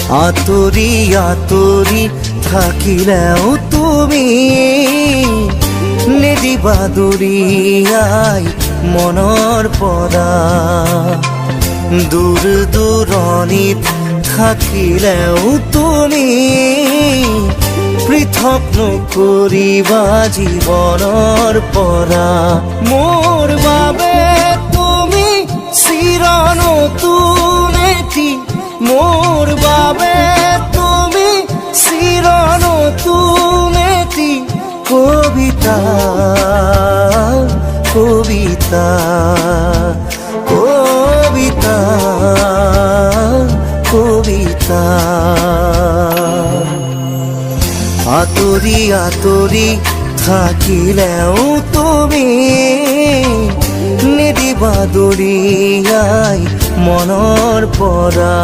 আতৰি আতৰি থাকিলেও তুমি নিদিবা দূৰিয়াই মনৰ পৰা। দূৰ দূৰণিত থাকিলেও তুমি পৃথক নকৰিবা জীৱনৰ পৰা। মোৰ বাবে তুমি চিৰ নতুন এটি, মোৰ বাবে তুমি চিৰ নতুন এটি কবিতা কবিতা কবিতা কবিতা। আতৰি আতৰি থাকিলেও তুমি নিদিবা দূৰিয়াই মনৰ পৰা।